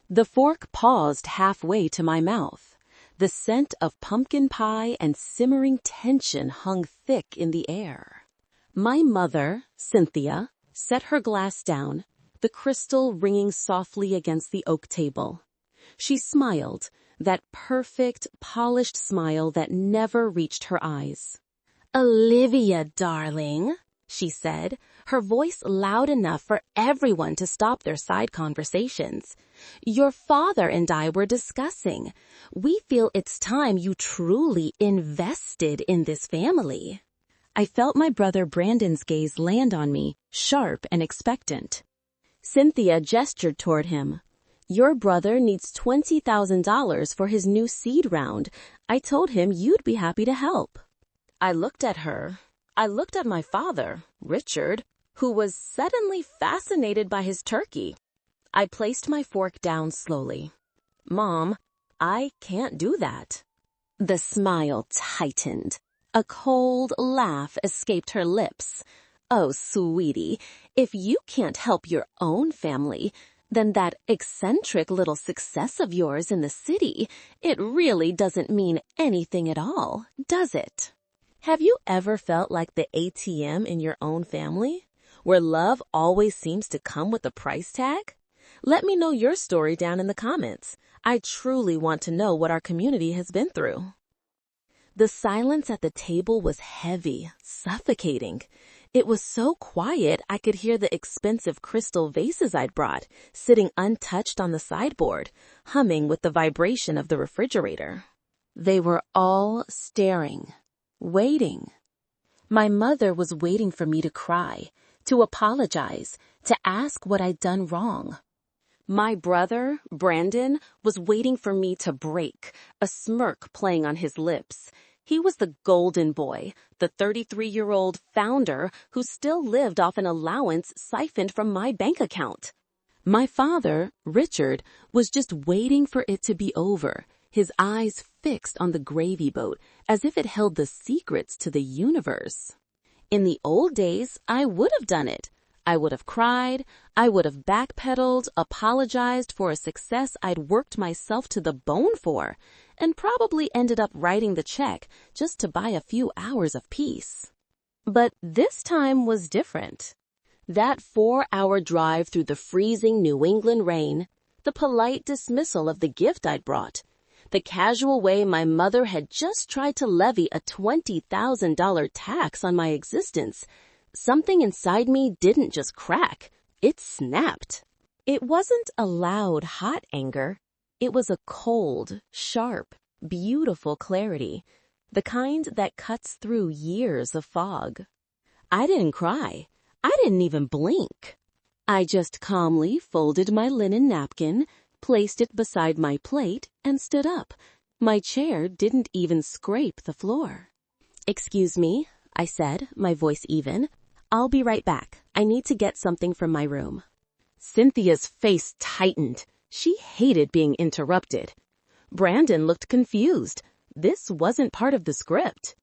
The fork paused halfway to my mouth. The scent of pumpkin pie and simmering tension hung thick in the air. My mother, Cynthia, set her glass down, the crystal ringing softly against the oak table. She smiled, that perfect, polished smile that never reached her eyes. "Olivia, darling," she said, her voice loud enough for everyone to stop their side conversations. "Your father and I were discussing. We feel it's time you truly invested in this family." I felt my brother Brandon's gaze land on me, sharp and expectant. Cynthia gestured toward him. "Your brother needs $20,000 for his new seed round. I told him you'd be happy to help." I looked at her. I looked at my father, Richard, who was suddenly fascinated by his turkey. I placed my fork down slowly. "Mom, I can't do that." The smile tightened. A cold laugh escaped her lips. "Oh, sweetie, if you can't help your own family, then that eccentric little success of yours in the city, it really doesn't mean anything at all, does it?" Have you ever felt like the ATM in your own family, where love always seems to come with a price tag? Let me know your story down in the comments. I truly want to know what our community has been through. The silence at the table was heavy, suffocating. It was so quiet I could hear the expensive crystal vases I'd brought, sitting untouched on the sideboard, humming with the vibration of the refrigerator. They were all staring, waiting. My mother was waiting for me to cry, to apologize, to ask what I'd done wrong. My brother, Brandon, was waiting for me to break, a smirk playing on his lips. He was the golden boy, the 33-year-old founder who still lived off an allowance siphoned from my bank account. My father, Richard, was just waiting for it to be over, his eyes fixed on the gravy boat as if it held the secrets to the universe. In the old days, I would have done it. I would have cried, I would have backpedaled, apologized for a success I'd worked myself to the bone for, and probably ended up writing the check just to buy a few hours of peace. But this time was different. That 4-hour drive through the freezing New England rain, the polite dismissal of the gift I'd brought, the casual way my mother had just tried to levy a $20,000 tax on my existence, something inside me didn't just crack, it snapped. It wasn't a loud, hot anger. It was a cold, sharp, beautiful clarity, the kind that cuts through years of fog. I didn't cry. I didn't even blink. I just calmly folded my linen napkin, placed it beside my plate, and stood up. My chair didn't even scrape the floor. "Excuse me," I said, my voice even. "I'll be right back. I need to get something from my room." Cynthia's face tightened. She hated being interrupted. Brandon looked confused. This wasn't part of the script.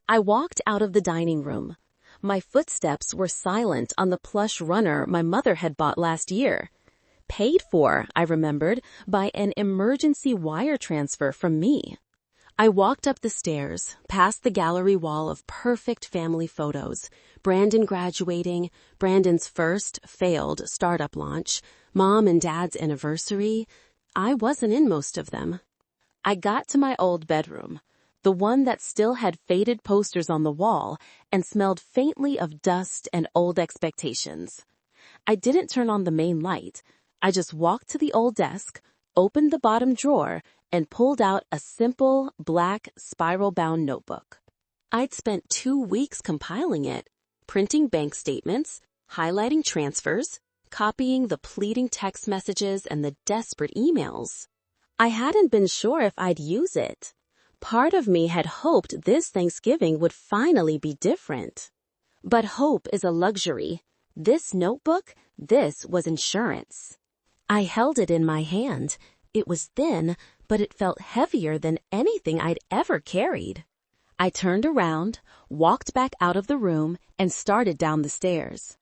I walked out of the dining room. My footsteps were silent on the plush runner my mother had bought last year. Paid for, I remembered, by an emergency wire transfer from me. I walked up the stairs, past the gallery wall of perfect family photos. Brandon graduating, Brandon's first failed startup launch, Mom and Dad's anniversary. I wasn't in most of them. I got to my old bedroom, the one that still had faded posters on the wall and smelled faintly of dust and old expectations. I didn't turn on the main light. I just walked to the old desk, opened the bottom drawer, and pulled out a simple, black, spiral-bound notebook. I'd spent 2 weeks compiling it, printing bank statements, highlighting transfers, copying the pleading text messages and the desperate emails. I hadn't been sure if I'd use it. Part of me had hoped this Thanksgiving would finally be different. But hope is a luxury. This notebook, this was insurance. I held it in my hand. It was thin, but it felt heavier than anything I'd ever carried. I turned around, walked back out of the room, and started down the stairs.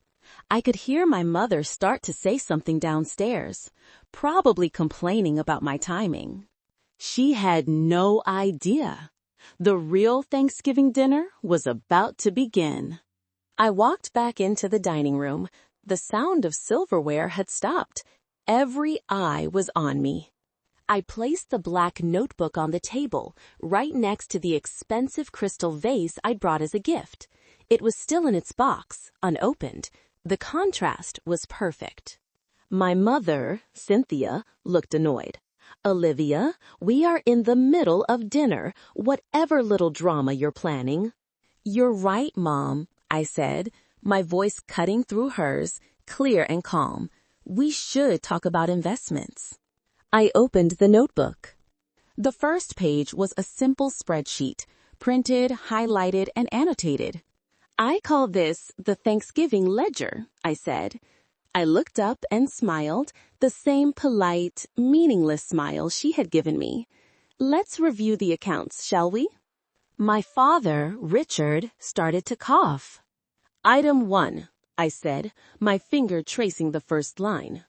I could hear my mother start to say something downstairs, probably complaining about my timing. She had no idea. The real Thanksgiving dinner was about to begin. I walked back into the dining room. The sound of silverware had stopped. Every eye was on me. I placed the black notebook on the table, right next to the expensive crystal vase I'd brought as a gift. It was still in its box, unopened. The contrast was perfect. My mother, Cynthia, looked annoyed. Olivia, we are in the middle of dinner, whatever little drama you're planning. You're right, Mom, I said, my voice cutting through hers, clear and calm. We should talk about investments. I opened the notebook. The first page was a simple spreadsheet, printed, highlighted, and annotated. I call this the Thanksgiving ledger, I said. I looked up and smiled, the same polite, meaningless smile she had given me. Let's review the accounts, shall we? My father, Richard, started to cough. Item 1, I said, my finger tracing the first line.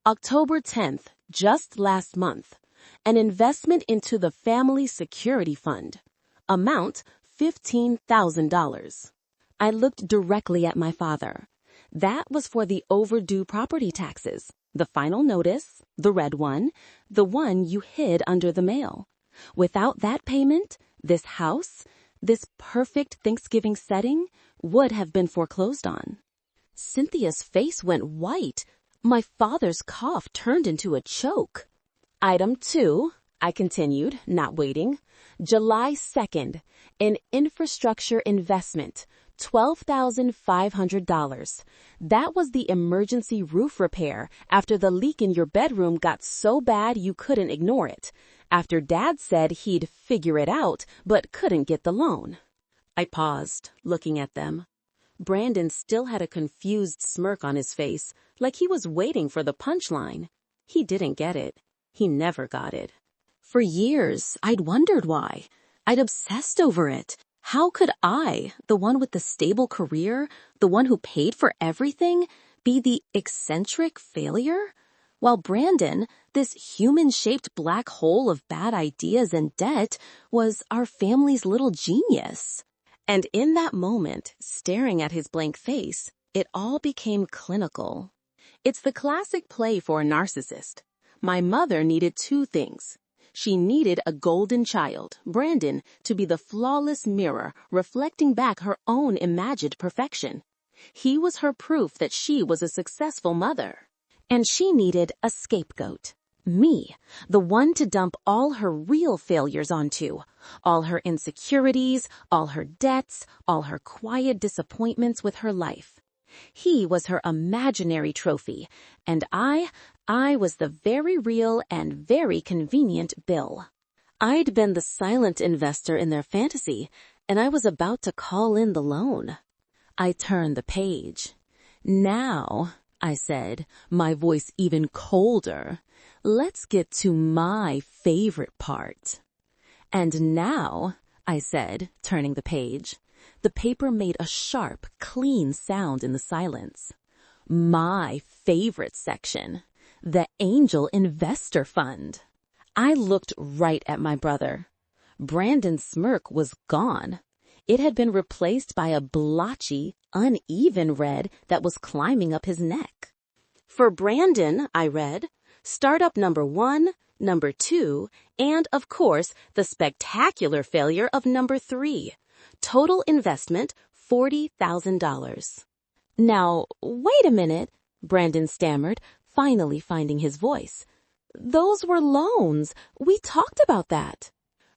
October 10th, just last month. An investment into the Family Security Fund. Amount, $15,000. I looked directly at my father. That was for the overdue property taxes, the final notice, the red one, the one you hid under the mail. Without that payment, this house, this perfect Thanksgiving setting, would have been foreclosed on. Cynthia's face went white. My father's cough turned into a choke. Item 2, I continued, not waiting. July 2nd, an infrastructure investment, $12,500. That was the emergency roof repair after the leak in your bedroom got so bad you couldn't ignore it. After Dad said he'd figure it out, but couldn't get the loan. I paused, looking at them. Brandon still had a confused smirk on his face, like he was waiting for the punchline. He didn't get it. He never got it. For years, I'd wondered why. I'd obsessed over it. How could I, the one with the stable career, the one who paid for everything, be the eccentric failure? While Brandon, this human-shaped black hole of bad ideas and debt, was our family's little genius. And in that moment, staring at his blank face, it all became clinical. It's the classic play for a narcissist. My mother needed two things. She needed a golden child, Brandon, to be the flawless mirror reflecting back her own imagined perfection. He was her proof that she was a successful mother. And she needed a scapegoat. Me, the one to dump all her real failures onto, all her insecurities, all her debts, all her quiet disappointments with her life. He was her imaginary trophy, and I was the very real and very convenient Bill. I'd been the silent investor in their fantasy, and I was about to call in the loan. I turned the page. Now, I said, my voice even colder, let's get to my favorite part. And now, I said, turning the page. The paper made a sharp, clean sound in the silence. My favorite section. The Angel Investor Fund. I looked right at my brother. Brandon's smirk was gone. It had been replaced by a blotchy, uneven red that was climbing up his neck. For Brandon, I read, startup number 1, number 2, and, of course, the spectacular failure of number 3. Total investment, $40,000. Now, wait a minute, Brandon stammered, finally finding his voice. Those were loans. We talked about that.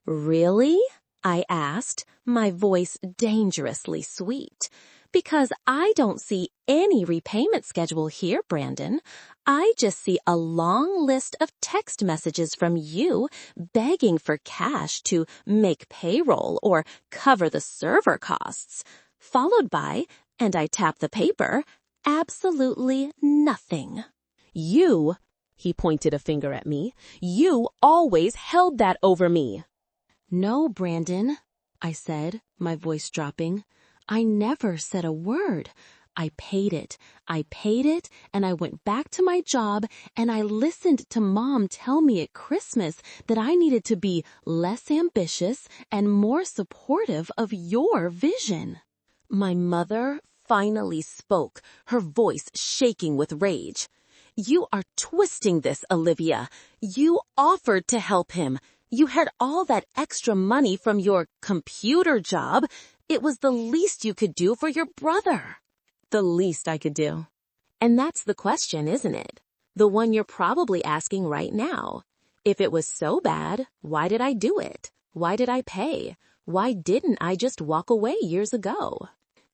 Really? I asked, my voice dangerously sweet. Because I don't see any repayment schedule here, Brandon. I just see a long list of text messages from you begging for cash to make payroll or cover the server costs, followed by, and I tap the paper, absolutely nothing. You, he pointed a finger at me, you always held that over me. No, Brandon, I said, my voice dropping. I never said a word. I paid it. And I went back to my job, and I listened to Mom tell me at Christmas that I needed to be less ambitious and more supportive of your vision. My mother finally spoke, her voice shaking with rage. You are twisting this, Olivia. You offered to help him. You had all that extra money from your computer job. It was the least you could do for your brother. The least I could do. And that's the question, isn't it? The one you're probably asking right now. If it was so bad, why did I do it? Why did I pay? Why didn't I just walk away years ago?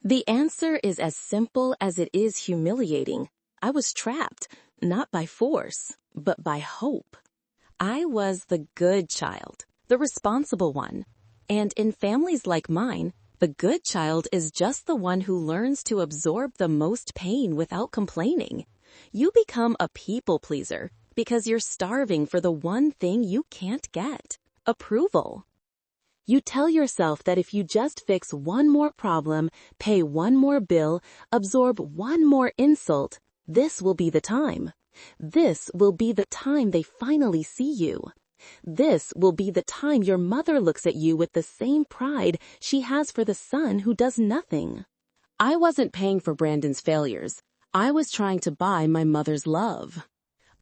The answer is as simple as it is humiliating. I was trapped, not by force, but by hope. I was the good child, the responsible one. And in families like mine, the good child is just the one who learns to absorb the most pain without complaining. You become a people pleaser because you're starving for the one thing you can't get: approval. You tell yourself that if you just fix one more problem, pay one more bill, absorb one more insult, this will be the time. This will be the time they finally see you. This will be the time your mother looks at you with the same pride she has for the son who does nothing. I wasn't paying for Brandon's failures. I was trying to buy my mother's love.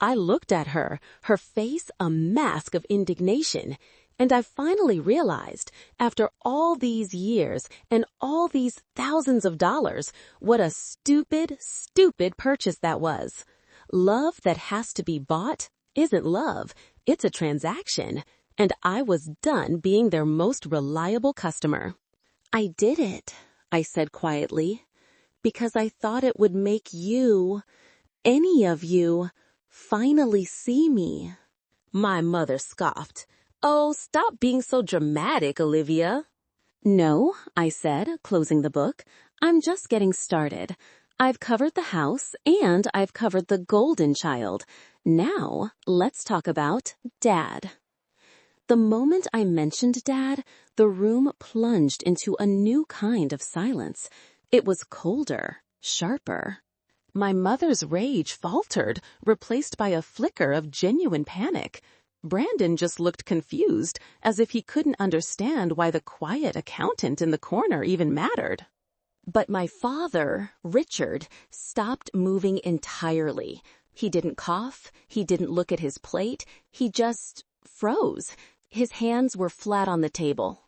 I looked at her, her face a mask of indignation, and I finally realized, after all these years and all these thousands of dollars, what a stupid, stupid purchase that was. Love that has to be bought isn't love. It's a transaction, and I was done being their most reliable customer. I did it, I said quietly, because I thought it would make you, any of you, finally see me. My mother scoffed. Oh, stop being so dramatic, Olivia. No, I said, closing the book. I'm just getting started. I've covered the house, and I've covered the golden child. Now, let's talk about Dad. The moment I mentioned Dad, the room plunged into a new kind of silence. It was colder, sharper. My mother's rage faltered, replaced by a flicker of genuine panic. Brandon just looked confused, as if he couldn't understand why the quiet accountant in the corner even mattered. But my father, Richard, stopped moving entirely. He didn't cough, he didn't look at his plate, he just froze. His hands were flat on the table.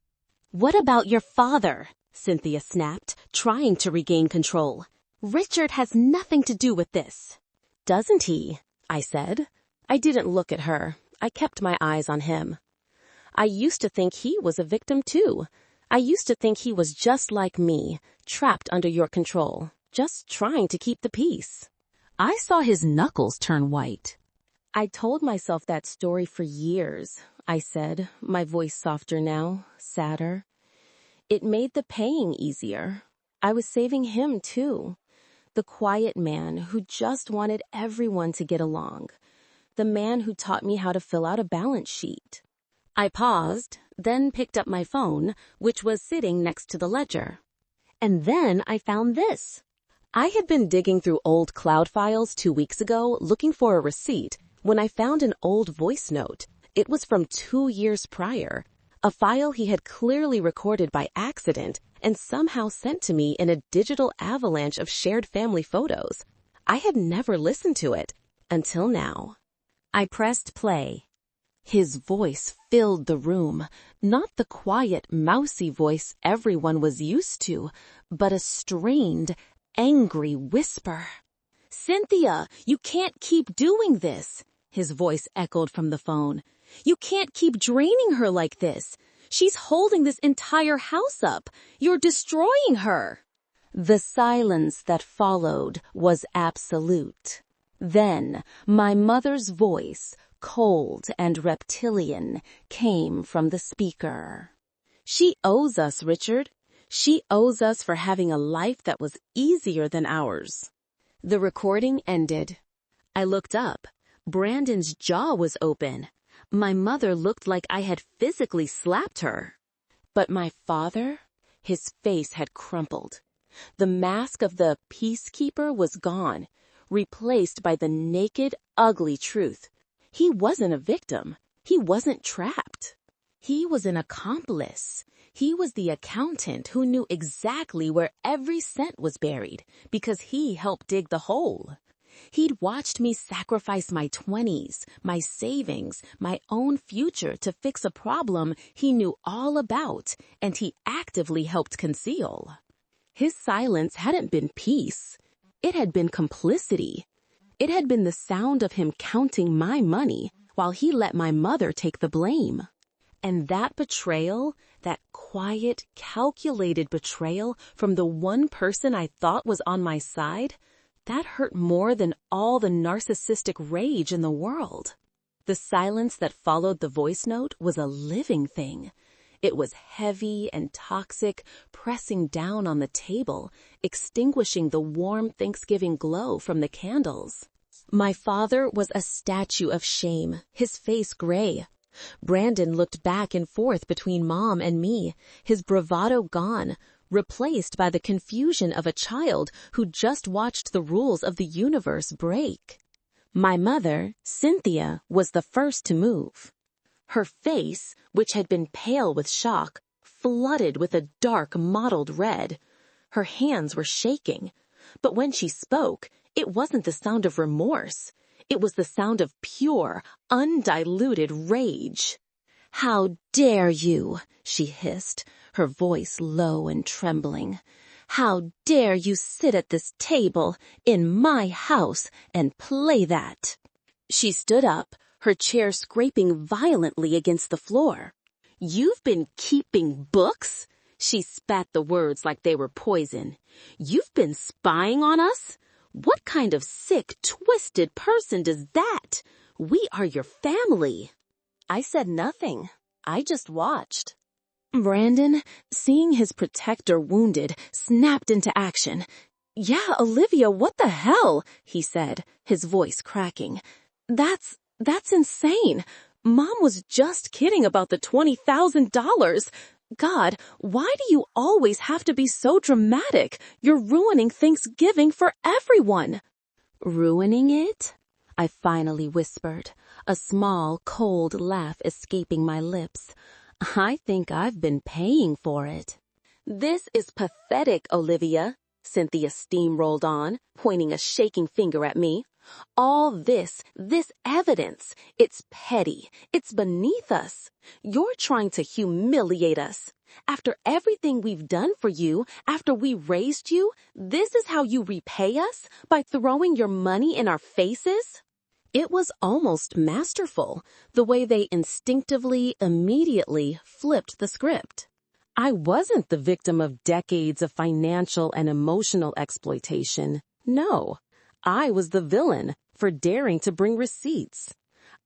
What about your father? Cynthia snapped, trying to regain control. Richard has nothing to do with this. Doesn't he? I said. I didn't look at her. I kept my eyes on him. I used to think he was a victim too. I used to think he was just like me, trapped under your control, just trying to keep the peace. I saw his knuckles turn white. I told myself that story for years, I said, my voice softer now, sadder. It made the paying easier. I was saving him too. The quiet man who just wanted everyone to get along. The man who taught me how to fill out a balance sheet. I paused, then picked up my phone, which was sitting next to the ledger. And then I found this. I had been digging through old cloud files 2 weeks ago looking for a receipt when I found an old voice note. It was from 2 years prior, a file he had clearly recorded by accident and somehow sent to me in a digital avalanche of shared family photos. I had never listened to it until now. I pressed play. His voice filled the room, not the quiet, mousy voice everyone was used to, but a strained, angry whisper. Cynthia, you can't keep doing this, his voice echoed from the phone. You can't keep draining her like this. She's holding this entire house up. You're destroying her. The silence that followed was absolute. Then, my mother's voice, cold and reptilian, came from the speaker. She owes us, Richard. She owes us for having a life that was easier than ours. The recording ended. I looked up. Brandon's jaw was open. My mother looked like I had physically slapped her. But my father, his face had crumpled. The mask of the peacekeeper was gone, replaced by the naked, ugly truth. He wasn't a victim. He wasn't trapped. He was an accomplice. He was the accountant who knew exactly where every cent was buried because he helped dig the hole. He'd watched me sacrifice my 20s, my savings, my own future to fix a problem he knew all about and he actively helped conceal. His silence hadn't been peace. It had been complicity. It had been the sound of him counting my money while he let my mother take the blame. And that betrayal, that quiet, calculated betrayal from the one person I thought was on my side, that hurt more than all the narcissistic rage in the world. The silence that followed the voice note was a living thing. It was heavy and toxic, pressing down on the table, extinguishing the warm Thanksgiving glow from the candles. My father was a statue of shame, his face gray. Brandon looked back and forth between Mom and me, his bravado gone, replaced by the confusion of a child who just watched the rules of the universe break. My mother, Cynthia, was the first to move. Her face, which had been pale with shock, flooded with a dark mottled red. Her hands were shaking. But when she spoke, it wasn't the sound of remorse. It was the sound of pure, undiluted rage. "How dare you?" she hissed, her voice low and trembling. "How dare you sit at this table in my house and play that?" She stood up, her chair scraping violently against the floor. "You've been keeping books?" She spat the words like they were poison. "You've been spying on us? What kind of sick, twisted person does that? We are your family." I said nothing. I just watched. Brandon, seeing his protector wounded, snapped into action. "Yeah, Olivia, what the hell?" he said, his voice cracking. That's insane. Mom was just kidding about the $20,000. God, why do you always have to be so dramatic? You're ruining Thanksgiving for everyone." "Ruining it?" I finally whispered, a small, cold laugh escaping my lips. "I think I've been paying for it." "This is pathetic, Olivia," Cynthia steamrolled on, pointing a shaking finger at me. "All this evidence, it's petty, it's beneath us. You're trying to humiliate us. After everything we've done for you, after we raised you, this is how you repay us? By throwing your money in our faces?" It was almost masterful, the way they instinctively, immediately flipped the script. I wasn't the victim of decades of financial and emotional exploitation. No. I was the villain for daring to bring receipts.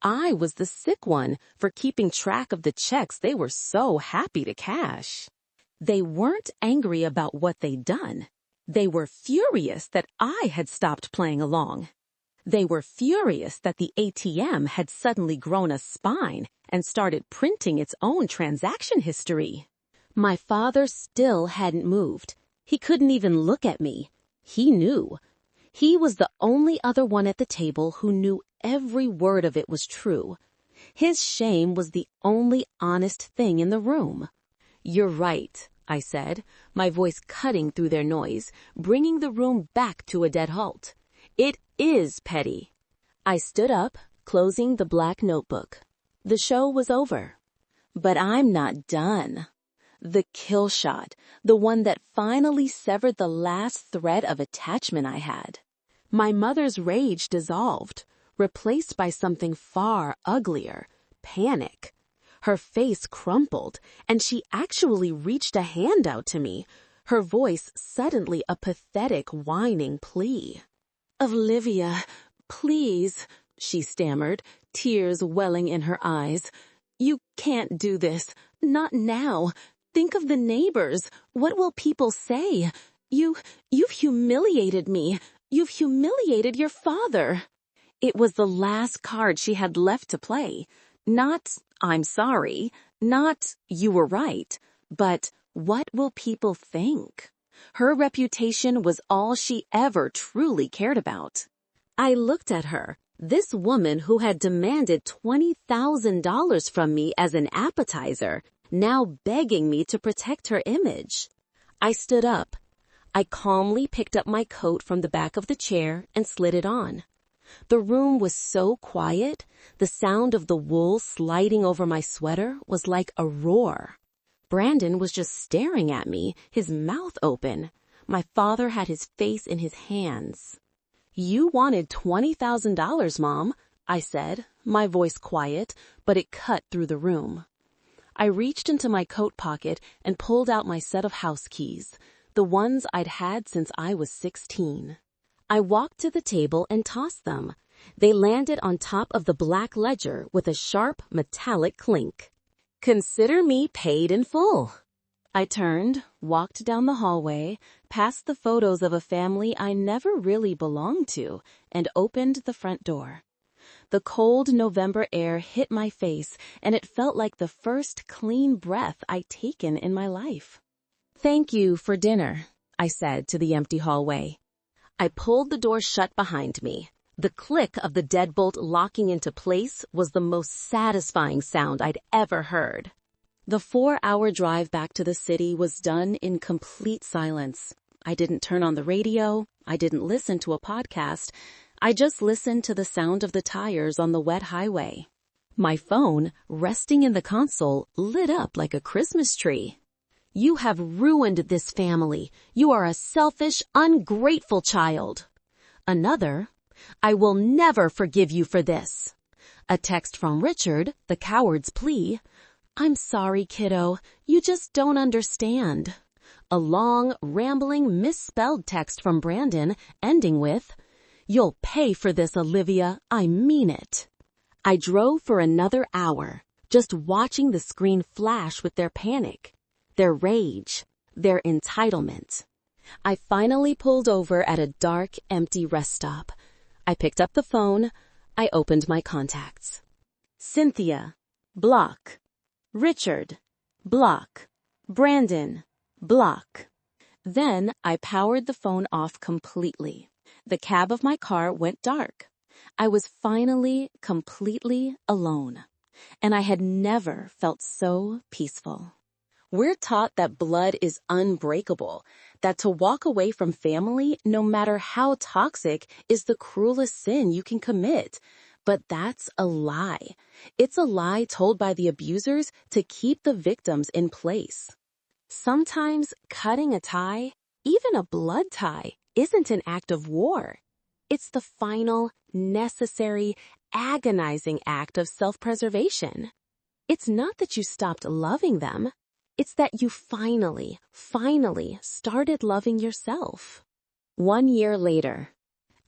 I was the sick one for keeping track of the checks they were so happy to cash. They weren't angry about what they'd done. They were furious that I had stopped playing along. They were furious that the ATM had suddenly grown a spine and started printing its own transaction history. My father still hadn't moved. He couldn't even look at me. He knew. He was the only other one at the table who knew every word of it was true. His shame was the only honest thing in the room. "You're right," I said, my voice cutting through their noise, bringing the room back to a dead halt. "It is petty." I stood up, closing the black notebook. The show was over. But I'm not done. The kill shot, the one that finally severed the last thread of attachment I had. My mother's rage dissolved, replaced by something far uglier, panic. Her face crumpled, and she actually reached a hand out to me, her voice suddenly a pathetic, whining plea. "Olivia, please," she stammered, tears welling in her eyes. "You can't do this. Not now. Think of the neighbors. What will people say? You've humiliated me. You've humiliated your father." It was the last card she had left to play. Not, "I'm sorry," not, "You were right," but, "What will people think?" Her reputation was all she ever truly cared about. I looked at her, this woman who had demanded $20,000 from me as an appetizer, now begging me to protect her image. I stood up. I calmly picked up my coat from the back of the chair and slid it on. The room was so quiet, the sound of the wool sliding over my sweater was like a roar. Brandon was just staring at me, his mouth open. My father had his face in his hands. "You wanted $20,000, Mom," I said, my voice quiet, but it cut through the room. I reached into my coat pocket and pulled out my set of house keys, the ones I'd had since I was 16. I walked to the table and tossed them. They landed on top of the black ledger with a sharp, metallic clink. "Consider me paid in full." I turned, walked down the hallway, past the photos of a family I never really belonged to, and opened the front door. The cold November air hit my face, and it felt like the first clean breath I'd taken in my life. "Thank you for dinner," I said to the empty hallway. I pulled the door shut behind me. The click of the deadbolt locking into place was the most satisfying sound I'd ever heard. The 4-hour drive back to the city was done in complete silence. I didn't turn on the radio. I didn't listen to a podcast. I just listened to the sound of the tires on the wet highway. My phone, resting in the console, lit up like a Christmas tree. "You have ruined this family. You are a selfish, ungrateful child." Another, "I will never forgive you for this." A text from Richard, the coward's plea, "I'm sorry, kiddo. You just don't understand." A long, rambling, misspelled text from Brandon, ending with, "You'll pay for this, Olivia. I mean it." I drove for another hour, just watching the screen flash with their panic, their rage, their entitlement. I finally pulled over at a dark, empty rest stop. I picked up the phone. I opened my contacts. Cynthia, block. Richard, block. Brandon, block. Then I powered the phone off completely. The cab of my car went dark. I was finally completely alone, and I had never felt so peaceful. We're taught that blood is unbreakable, that to walk away from family, no matter how toxic, is the cruelest sin you can commit. But that's a lie. It's a lie told by the abusers to keep the victims in place. Sometimes cutting a tie, even a blood tie, isn't an act of war. It's the final, necessary, agonizing act of self-preservation. It's not that you stopped loving them. It's that you finally started loving yourself. 1 year later.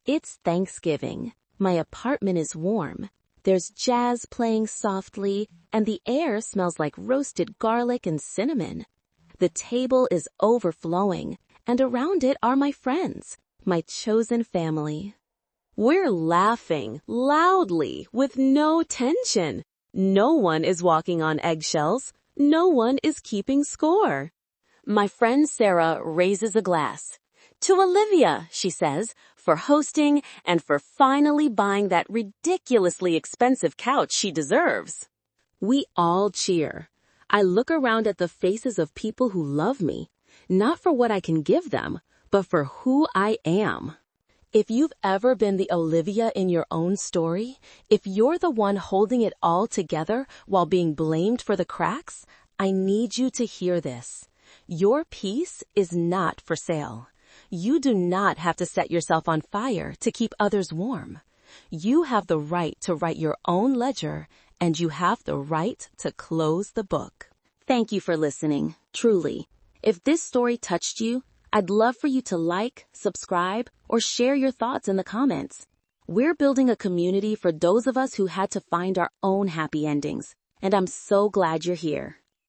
It's Thanksgiving. My apartment is warm. There's jazz playing softly, and the air smells like roasted garlic and cinnamon. The table is overflowing, and around it are my friends, my chosen family. We're laughing loudly with no tension. No one is walking on eggshells. No one is keeping score. My friend Sarah raises a glass. "To Olivia," she says, "for hosting and for finally buying that ridiculously expensive couch she deserves." We all cheer. I look around at the faces of people who love me, not for what I can give them, but for who I am. If you've ever been the Olivia in your own story, if you're the one holding it all together while being blamed for the cracks, I need you to hear this. Your peace is not for sale. You do not have to set yourself on fire to keep others warm. You have the right to write your own ledger, and you have the right to close the book. Thank you for listening, truly. If this story touched you, I'd love for you to like, subscribe, or share your thoughts in the comments. We're building a community for those of us who had to find our own happy endings, and I'm so glad you're here.